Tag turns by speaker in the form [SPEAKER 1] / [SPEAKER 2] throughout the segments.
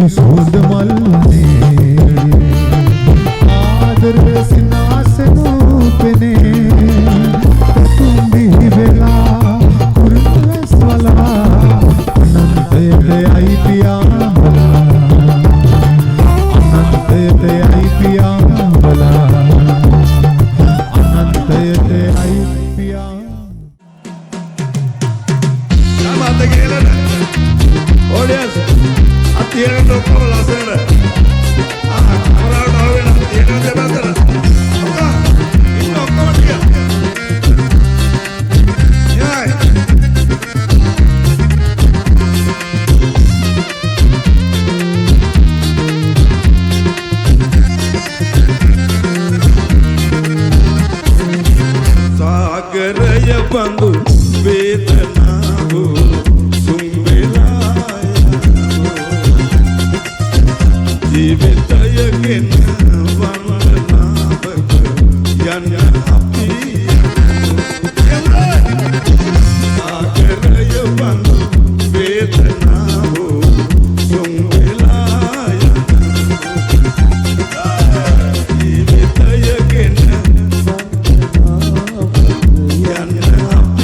[SPEAKER 1] සුවඳ මල්නේ ආදර සිනාසනෝ පෙනේ තුම්බි වෙලා කුරුස් වලා අනන්තයයි පියාඹලා අනන්තයයි පියාඹලා අනන්තයයි
[SPEAKER 2] Audience, at the end of the last letter. At the end of the battle. Come here. Yeah. Sagaraya Bandu Vedanavu ජීවිතයකින් වන්දනාවක යන්න අපි ආකරය බඳු වේදනාව සුන් වෙලා ජීවිතයකින් වන්දනාවක යන්න අපි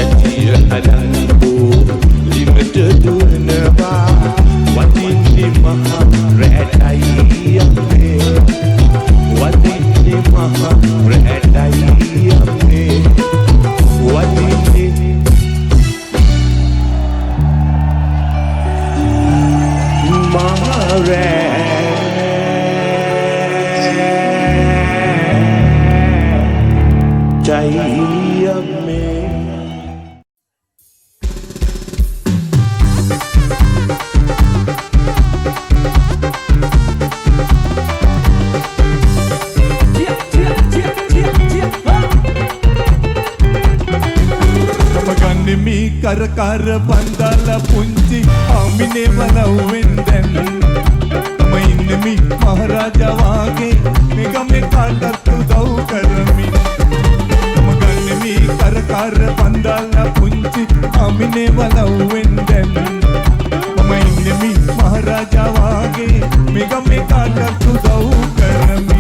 [SPEAKER 3] That
[SPEAKER 2] හොඳයි අම්මේ
[SPEAKER 1] මී කරකර බන්දලා පුංචි ආමිනේ වලව්වෙන් දැන් මම ඉන්නේ මී මහරජා වාගේ මෙගමේ කාටත් උදව් කරමින් මම ගන්නේ මී කරකර බන්දලා පුංචි ආමිනේ වලව්වෙන් දැන් මම ඉන්නේ මී මහරජා වාගේ මෙගමේ කාටත් උදව් කරමින්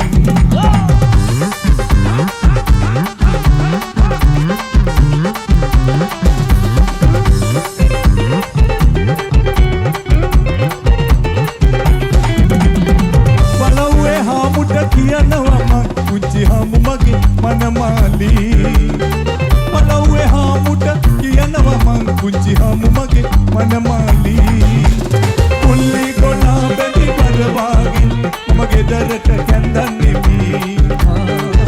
[SPEAKER 1] කියනවා පුංචි හමු මගේ මනමාලි පළව්වේ හාමුට කියනවා මං පුංචි හමු මගේ මනමාලි පුල්ලි ගොනා බැඳි පරවාගින් මම ගෙදරට කැඳන්නේ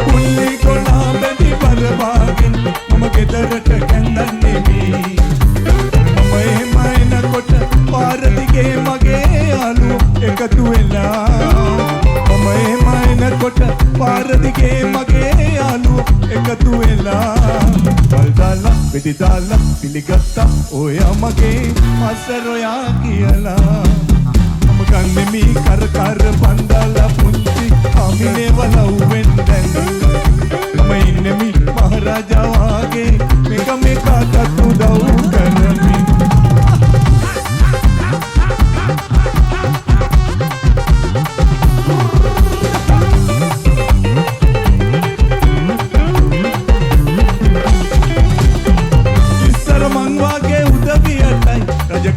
[SPEAKER 1] පුල්ලි ගොනා බැඳි පරවාගින් මම ගෙදරට කැඳන්නේ මම එහෙම එනකොට පාර දිගේ මගේ යාළුවෝ එකතු වෙලා කොට පාර දිගේ මගේ යාළුවෝ එකතු වෙලා වල් දාලා වෙඩි දාලා පිළිගත්තා ඔයා මගේ අසරොයා කියලා මම ගන්නේ මී කර බන්දලා පුංචි ආමිනේ වලව්වෙන් දැන් මම ඉන්නේ මී මහරජා වාගේ මෙගමේ කාටත් උදව් කරමින්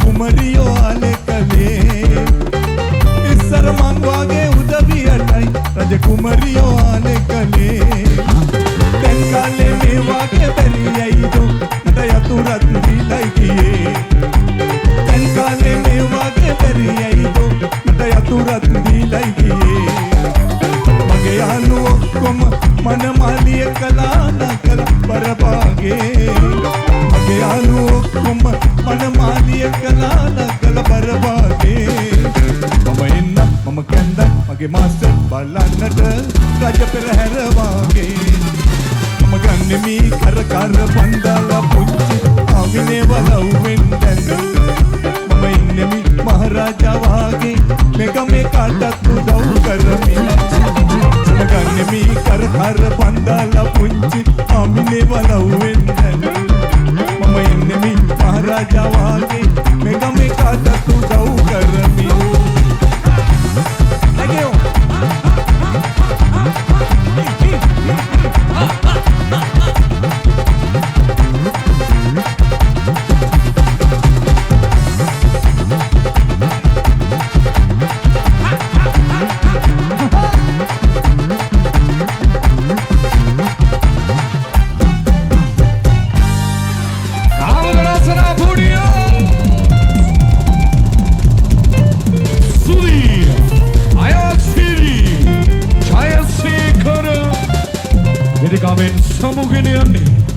[SPEAKER 1] කුමරියෝ ආලේ කලේ ඉස්සර මං වාගේ උදවියටයි රජ කුමරියෝ ආලේ කලේ දැන් කාලේ මේ වාගේ බැරියයිද මට යතුරුත් දීලයි ගියේ දැන් කාලේ මේ වාගේ බැරියයිද මට යතුරුත් දීලයි ගියේ මගේ යාළුවෝ ඔක්කොම මනමාලිය කළා නකල බරපාගේ මගේ යාළුවෝ ඔක්කොම මනමාලිය කළා නකල බරපාගේ මම එන්න මම කැන්ද මගේ මාස්ටර් බලන්නට රජ පෙරහැර වාගේ මම ගන්නේ මී කර බන්දලා පුංචි ආමිනේ වලව්වෙන් දැන් මම ඉන්නේ මී මහරජා වාගේ මෙගමේ කාටත් උදව් කරමින් මම ගන්නේ මී කර බන්දලා පුංචි ආමිනේ වලව්වෙන් දැන් මම ඉන්නේ මී මහරජා වාගේ මෙගමේ කාටත් උදව් කරමින්
[SPEAKER 3] වෙදිකාවෙන් සමුගෙන යන්නේ